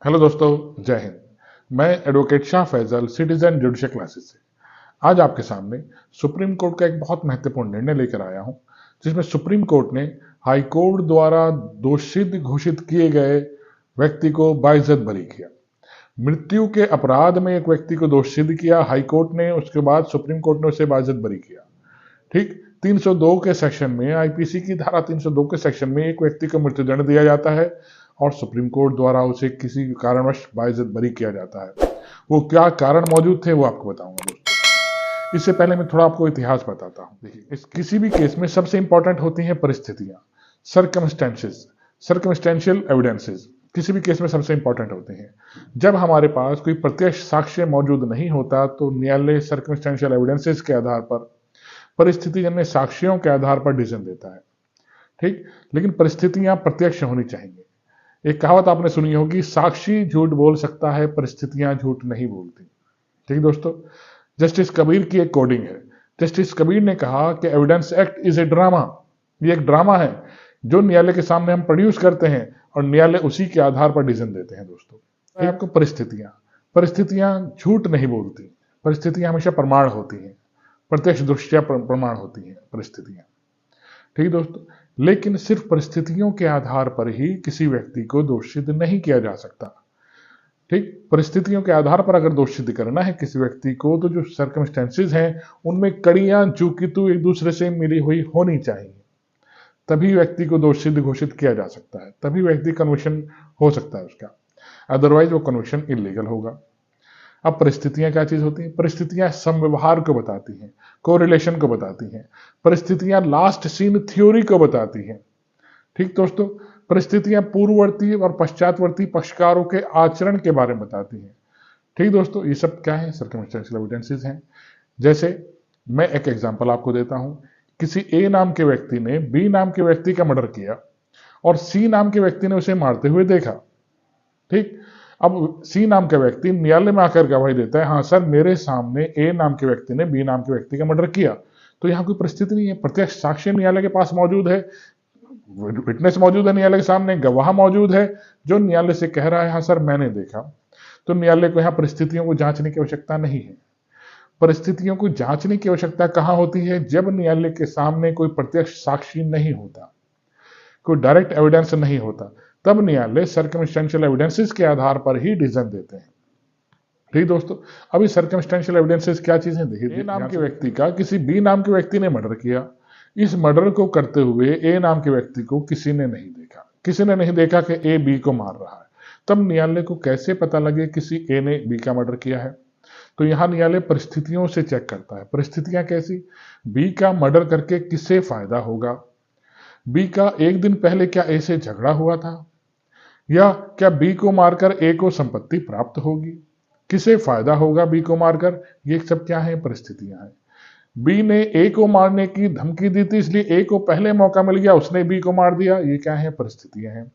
Hello दोस्तों, जय हिंद। मैं advocate Shah Faizal, citizen judicial classes से आज आपके सामने सुप्रीम कोर्ट का एक बहुत महत्वपूर्ण निर्णय लेकर आया हूं, जिसमें सुप्रीम कोर्ट ने हाई कोर्ट द्वारा दोषी घोषित किए गए व्यक्ति को बाइज्जत बरी किया। मृत्यु के अपराध में एक व्यक्ति को दोषी किया हाई कोर्ट ने, उसके बाद सुप्रीम कोर्ट ने उसे बाइज्जत बरी किया। ठीक 302 के सेक्शन में, आईपीसी की धारा 302 के सेक्शन में एक व्यक्ति को मृत्युदंड दिया जाता है और सुप्रीम कोर्ट द्वारा उसे किसी कारणवश बाइज्जत बरी किया जाता है। वो क्या कारण मौजूद थे वो आपको बताऊंगा दोस्तों। इससे पहले मैं थोड़ा आपको इतिहास बताता हूं। देखिए, इस किसी भी केस में सबसे इंपॉर्टेंट होती हैं परिस्थितियां, सर्कमस्टेंसेस, सर्कमस्टेंशियल एविडेंसेस किसी भी केस में सबसे इंपॉर्टेंट होते हैं। जब हमारे पास कोई प्रत्यक्ष साक्ष्य मौजूद नहीं होता तो न्यायालय सर्कमस्टेंशियल एविडेंसेस के आधार पर, परिस्थितिजन्य साक्ष्यों के आधार पर डिसीजन देता है। ठीक, लेकिन परिस्थितियां प्रत्यक्ष होनी चाहिए। एक कहावत आपने सुनी होगी, साक्षी झूठ बोल सकता है, परिस्थितियां झूठ नहीं बोलती। ठीक दोस्तों, जस्टिस कबीर की एक कोडिंग है। जस्टिस कबीर ने कहा कि evidence act is a drama. ये एक ड्रामा है जो न्यायालय के सामने हम प्रोड्यूस करते हैं और न्यायालय उसी के आधार पर डिसीजन देते हैं। दोस्तों, आपको परिस्थितियां झूठ नहीं बोलती, परिस्थितियां हमेशा प्रमाण होती हैं, प्रत्यक्ष दृष्टिया प्रमाण होती हैं परिस्थितियां। ठीक दोस्तों, लेकिन सिर्फ परिस्थितियों के आधार पर ही किसी व्यक्ति को दोषित नहीं किया जा सकता। ठीक, परिस्थितियों के आधार पर अगर दोषित करना है किसी व्यक्ति को तो जो सर्कमस्टेंसेस हैं उनमें कड़ियां चूकितु एक दूसरे से मिली हुई होनी चाहिए, तभी व्यक्ति को दोषित घोषित किया जा सकता है, तभी व्यक्ति कन्विक्शन हो सकता है उसका, अदरवाइज वो कन्विक्शन इलीगल होगा। अब परिस्थितियां क्या चीज होती हैं? परिस्थितियां समव्यवहार को बताती हैं, कोरिलेशन को बताती हैं, परिस्थितियां लास्ट सीन थ्योरी को बताती हैं। ठीक दोस्तों, परिस्थितियां पूर्ववर्ती और पश्चातवर्ती पक्षकारों के आचरण के बारे में बताती हैं। ठीक दोस्तों, ये सब क्या है? सर्कमस्टेंशियल एविडेंसेस हैं। जैसे मैं एक एग्जांपल आपको देता हूं, किसी ए नाम के व्यक्ति ने बी नाम के व्यक्ति का मर्डर किया और सी नाम के व्यक्ति ने उसे मारते हुए देखा। ठीक, अब सी नाम का व्यक्ति न्यायालय में आकर गवाही देता है, हाँ सर मेरे सामने ए नाम के व्यक्ति ने बी नाम के व्यक्ति का मर्डर किया। तो यहाँ कोई परिस्थिति नहीं है, प्रत्यक्ष साक्ष्य न्यायालय के पास मौजूद है, विटनेस मौजूद है न्यायालय के सामने, गवाह मौजूद है जो न्यायालय से कह रहा है हाँ सर मैंने देखा। तो न्यायालय को यहाँ परिस्थितियों को जांचने की आवश्यकता नहीं है। परिस्थितियों को जांचने की आवश्यकता कहां होती है? जब न्यायालय के सामने कोई प्रत्यक्ष साक्षी नहीं होता, कोई डायरेक्ट एविडेंस नहीं होता, तब न्यायालय सर्कमस्टेंशियल एविडेंसेस के आधार पर ही डिसीजन देते हैं। ठीक दोस्तों, अभी सर्कमस्टेंशियल एविडेंसेस क्या चीजें? देखिए, ए नाम के व्यक्ति का किसी बी नाम के व्यक्ति ने मर्डर किया। इस मर्डर को करते हुए ए नाम के व्यक्ति को किसी ने नहीं देखा, किसी ने नहीं देखा कि ए बी को मार रहा है। तब न्यायालय को कैसे पता लगे किसी ए ने बी का मर्डर किया है? तो यहां न्यायालय परिस्थितियों से चेक करता है। परिस्थितियां कैसी? बी का मर्डर करके किसे फायदा होगा? बी का एक दिन पहले क्या ए से झगड़ा हुआ था, या क्या बी को मारकर ए को संपत्ति प्राप्त होगी? किसे फायदा होगा बी को मारकर? ये सब क्या है? परिस्थितियां हैं। बी ने ए को मारने की धमकी दी थी, इसलिए ए को पहले मौका मिल गया, उसने बी को मार दिया। ये क्या है? परिस्थितियां हैं।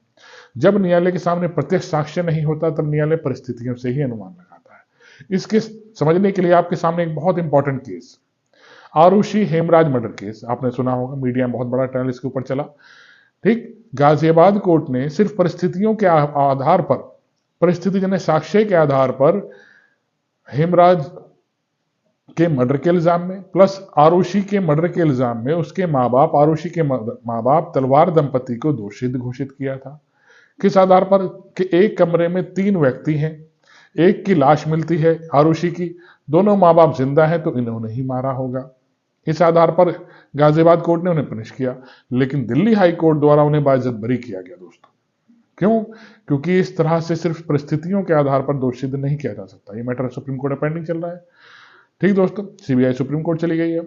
जब न्यायालय के सामने प्रत्यक्ष साक्ष्य नहीं होता तब न्यायालय परिस्थितियों से ही अनुमान लगाता है। इसके समझने के लिए आपके सामने एक बहुत important case, Aarushi Hemraj murder case आपने सुना होगा, मीडिया में बहुत बड़ा ट्रायल इसके ऊपर चला। ठीक, गाजियाबाद कोर्ट ने सिर्फ परिस्थितियों के आधार पर, परिस्थितिजन्य साक्ष्य के आधार पर हेमराज के मर्डर के इल्जाम में प्लस आरुषि के मर्डर के इल्जाम में उसके माँ बाप, आरुषि के माँ बाप तलवार दंपति को दोषी घोषित किया था। किस आधार पर? कि एक कमरे में 3 व्यक्ति हैं, एक की लाश मिलती है आरुषि की, दोनों माँ बाप जिंदा हैं, तो इन्होंने ही मारा होगा। इस आधार पर गाजियाबाद कोर्ट ने उन्हें पनिश किया, लेकिन दिल्ली हाई कोर्ट द्वारा उन्हें बाइज्जत बरी किया गया दोस्तों। क्यों? क्योंकि इस तरह से सिर्फ परिस्थितियों के आधार पर दोषी नहीं किया जा सकता। ये मैटर सुप्रीम कोर्ट में पेंडिंग चल रहा है। ठीक दोस्तों, सीबीआई सुप्रीम कोर्ट चली गई है।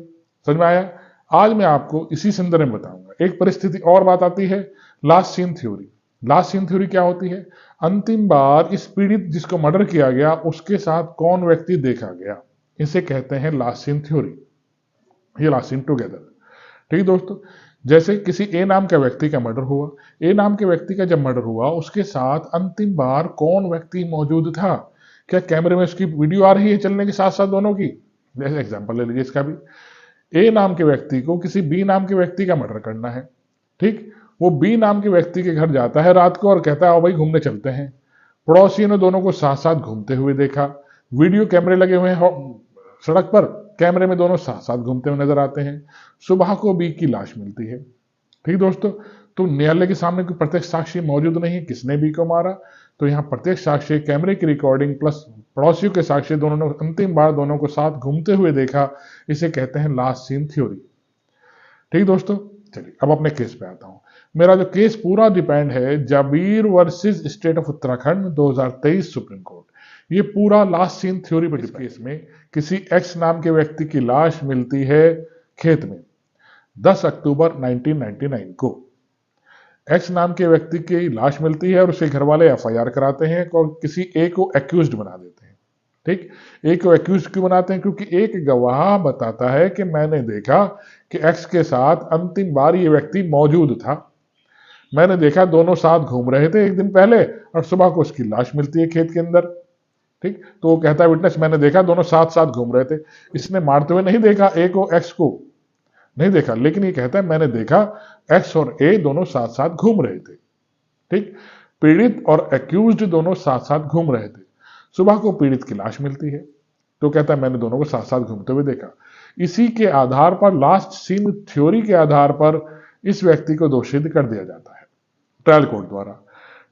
समझ में आया? आज मैं आपको इसी संदर्भ में बताऊंगा। एक परिस्थिति और बात आती है, last scene theory. Last scene theory क्या होती है? अंतिम बार इस पीड़ित जिसको मर्डर किया गया उसके साथ कौन व्यक्ति देखा गया, इसे कहते हैं लास्ट सीन थ्योरी, ये लास्ट सीन टुगेदर। ठीक दोस्तों, जैसे किसी ए नाम के व्यक्ति का मर्डर हुआ, ए नाम के व्यक्ति का जब मर्डर हुआ उसके साथ अंतिम बार कौन व्यक्ति मौजूद था? क्या कैमरे में उसकी वीडियो आ रही है चलने के साथ साथ दोनों की? जैसे एग्जांपल ले लीजिए इसका भी, ए नाम के व्यक्ति को किसी बी नाम के व्यक्ति का मर्डर करना है। ठीक, वो बी नाम के व्यक्ति के घर जाता है रात को और कहता है आओ भाई घूमने चलते हैं। पड़ोसियों ने दोनों को साथ साथ घूमते हुए देखा। वीडियो कैमरे लगे हुए हैं सड़क पर, कैमरे में दोनों साथ साथ घूमते हुए नजर आते हैं। सुबह को बी की लाश मिलती है। ठीक दोस्तों, तो न्यायालय के सामने कोई प्रत्यक्ष साक्षी मौजूद नहीं, किसने बी को मारा, तो यहाँ प्रत्यक्ष साक्षी, कैमरे की रिकॉर्डिंग प्लस पड़ोसियों के साक्षी, दोनों ने अंतिम बार दोनों को साथ घूमते हुए देखा। इसे कहते हैं लास्ट सीन थ्योरी। ठीक दोस्तों, चलिए अब अपने केस पे आता हूं। मेरा जो केस पूरा डिपेंड है Jabir versus state of Uttarakhand 2023 supreme court, ये पूरा लास्ट सीन थ्योरी पर। इस केस में किसी एक्स नाम के व्यक्ति की लाश मिलती है खेत में 10 अक्टूबर 1999 को। एक्स नाम के व्यक्ति की लाश मिलती है और उसके घर वाले एफआईआर कराते हैं और किसी ए को एक्यूज्ड बना देते हैं। ठीक, एक को एक्यूज क्यों बनाते हैं? क्योंकि एक गवाह बताता है कि मैंने देखा कि एक्स के साथ अंतिम बार ये व्यक्ति मौजूद था, मैंने देखा दोनों साथ घूम रहे थे एक दिन पहले और सुबह को उसकी लाश मिलती है खेत के अंदर। ठीक, तो वो कहता है विटनेस मैंने देखा दोनों साथ साथ घूम रहे थे। इसने मारते हुए नहीं देखा ए को, एक्स को नहीं देखा, लेकिन ये कहता है मैंने देखा एक्स और ए दोनों साथ साथ घूम रहे थे। ठीक, पीड़ित और एक्यूज्ड दोनों साथ साथ घूम रहे थे। सुबह को पीड़ित की लाश मिलती है, तो कहता है मैंने दोनों को साथ साथ घूमते हुए देखा। इसी के आधार पर, लास्ट सीन थ्योरी के आधार पर इस व्यक्ति को दोषी कर दिया जाता है ट्रायल कोर्ट द्वारा।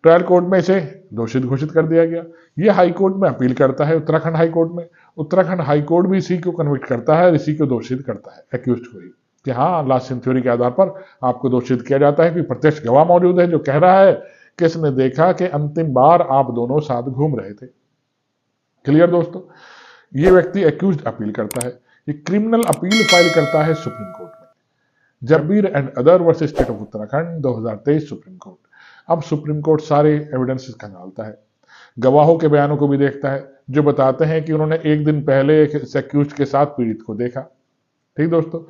ट्रायल कोर्ट में इसे दोषी घोषित कर दिया गया। यह हाई कोर्ट में अपील करता है, उत्तराखंड हाई कोर्ट में। उत्तराखंड हाई कोर्ट भी इसी को कन्विक्ट करता है, इसी को दोषित करता है, एक्यूज्ड को ही, कि हाँ लास्ट सीन थ्योरी के आधार पर आपको दोषित किया जाता है। कि प्रत्यक्ष गवाह मौजूद है जो कह रहा है कि इसने देखा कि अंतिम बार आप दोनों साथ घूम रहे थे। क्लियर दोस्तों, ये व्यक्ति एक्यूज्ड अपील करता है, ये क्रिमिनल अपील फाइल करता है सुप्रीम कोर्ट में, Jabir and other versus state of Uttarakhand 2023 supreme court. अब सुप्रीम कोर्ट सारे एविडेंसेस खंगालता है, गवाहों के बयानों को भी देखता है जो बताते हैं कि उन्होंने एक दिन पहले एक्यूज्ड के साथ पीड़ित को देखा। ठीक दोस्तों,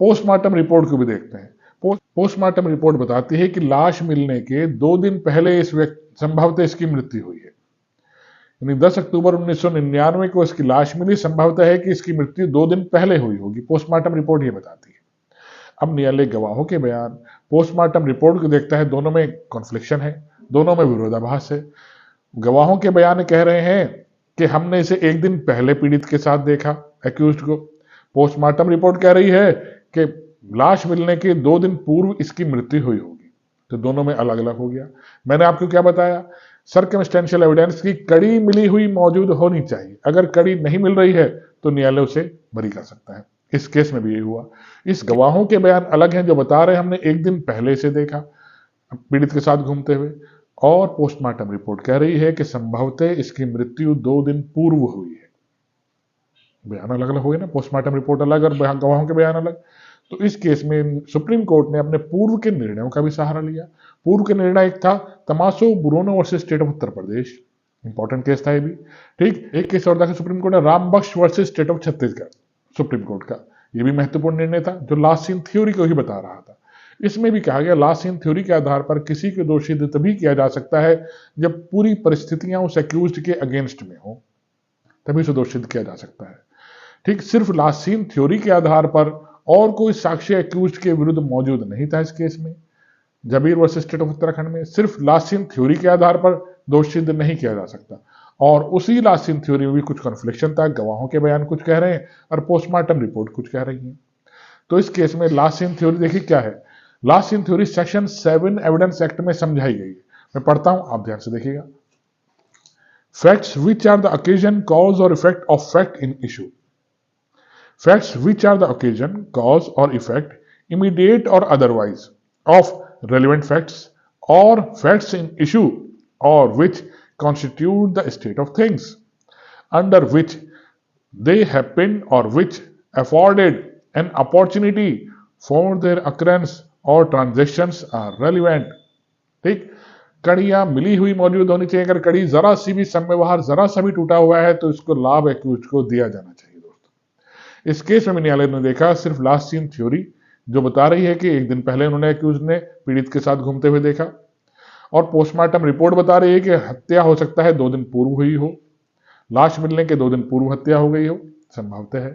पोस्टमार्टम रिपोर्ट को भी देखते हैं। पोस्टमार्टम रिपोर्ट बताती है कि लाश मिलने के 2 दिन पहले इस व्यक्ति संभवतः इसकी मृत्यु हुई है, यानी 10 अक्टूबर 1999 को इसकी लाश मिली। संभवतः है कि इसकी मृत्यु 2 दिन पहले हुई होगी, पोस्टमार्टम रिपोर्ट ये बताती है। अब न्यायालय गवाहों के बयान, पोस्टमार्टम रिपोर्ट को देखता है, दोनों में कॉन्फ्लिक्शन है, दोनों में विरोधाभास है। गवाहों के बयान कह रहे हैं कि हमने इसे एक दिन पहले पीड़ित के साथ देखा एक्यूज्ड को। पोस्टमार्टम रिपोर्ट कह रही है कि लाश मिलने के 2 दिन पूर्व इसकी मृत्यु हुई होगी। तो दोनों में अलग अलग हो गया। मैंने आपको क्या बताया, सर्कमस्टेंशियल एविडेंस की कड़ी मिली हुई मौजूद होनी चाहिए। अगर कड़ी नहीं मिल रही है तो न्यायालय उसे बरी कर सकता है। इस केस में भी यही हुआ। इस गवाहों के बयान अलग हैं जो बता रहे हैं हमने एक दिन पहले से देखा पीड़ित के साथ घूमते हुए, और पोस्टमार्टम रिपोर्ट कह रही है कि संभवतः इसकी मृत्यु 2 दिन पूर्व हुई है। बयान अलग अलग हो गए ना, पोस्टमार्टम रिपोर्ट अलग और गवाहों के बयान अलग। तो इस केस में सुप्रीम कोर्ट ने अपने पूर्व के निर्णयों का भी सहारा लिया। पूर्व के निर्णय एक था तमाशो बुरोनो versus state of Uttar Pradesh, important case था ये भी। ठीक, एक केस और था सुप्रीम कोर्ट ने Rambakhsh versus state of Chhattisgarh supreme court का, ये भी महत्वपूर्ण निर्णय था जो लास्ट सीन थ्योरी को ही बता रहा था। इसमें भी कहा गया लास्ट सीन थ्योरी के आधार पर किसी को दोषी तभी किया जा सकता है जब पूरी परिस्थितियां उस एक्यूज्ड के अगेंस्ट में हो, तभी उसे दोषित किया जा सकता है। ठीक, सिर्फ लास्ट सीन थ्योरी के आधार पर और कोई साक्ष्य एक्यूज्ड के विरुद्ध मौजूद नहीं था इस केस में, Jabir versus state of Uttarakhand में सिर्फ लास्ट सीन थ्योरी के आधार पर दोषित नहीं किया जा सकता। और उसी लास्ट सीन थ्योरी में भी कुछ कन्फ्लिक्शन था, गवाहों के बयान कुछ कह रहे हैं और पोस्टमार्टम रिपोर्ट कुछ कह रही है। तो इस केस में लास्ट सीन थ्योरी देखिए क्या है। Last scene theory section 7 evidence act में समझाई गई है। मैं पढ़ता हूं, आप ध्यान से देखिएगा। Facts which are the occasion, cause और effect of fact in issue. Facts which are the occasion, cause or effect, immediate or otherwise, of relevant facts or facts in issue or which constitute the state of things under which they happen or which afforded an opportunity for their occurrence or transactions are relevant। ठीक, कड़ियां मिली हुई मौजूद होनी चाहिए। अगर कड़ी जरा सी भी संव्यवहार जरा सा भी टूटा हुआ है तो इसको लाभ एक्यूज को दिया जाना चाहिए। इस केस में न्यायालय ने देखा सिर्फ लास्ट सीन थ्योरी जो बता रही है कि एक दिन पहले उन्होंने एक्यूज ने पीड़ित के साथ घूमते हुए देखा, और पोस्टमार्टम रिपोर्ट बता रही है कि हत्या हो सकता है 2 दिन पूर्व हुई हो, लाश मिलने के 2 दिन पूर्व हत्या हो गई हो, संभवतः है।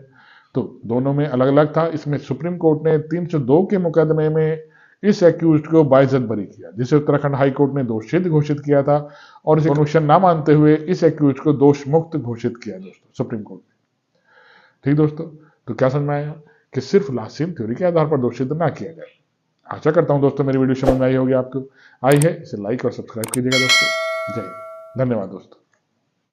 तो दोनों में अलग अलग था। इसमें सुप्रीम कोर्ट ने 302 के मुकदमे में इस एक्यूज्ड को बाइज्जत बरी किया, जिसे उत्तराखंड हाई कोर्ट ने दोषित घोषित किया था और इसे कन्विक्शन ना मानते हुए इस एक्यूज्ड को दोष मुक्त घोषित किया दोस्तों सुप्रीम कोर्ट ने। ठीक दोस्तों, तो क्या समझ में आया कि सिर्फ लास्ट सीन थ्योरी के आधार पर दोषित ना किया जाए। आशा करता हूं दोस्तों मेरी वीडियो समझ में आई होगी आपको। आई है इसे लाइक और सब्सक्राइब कीजिएगा दोस्तों। जय हिंद। धन्यवाद दोस्तों।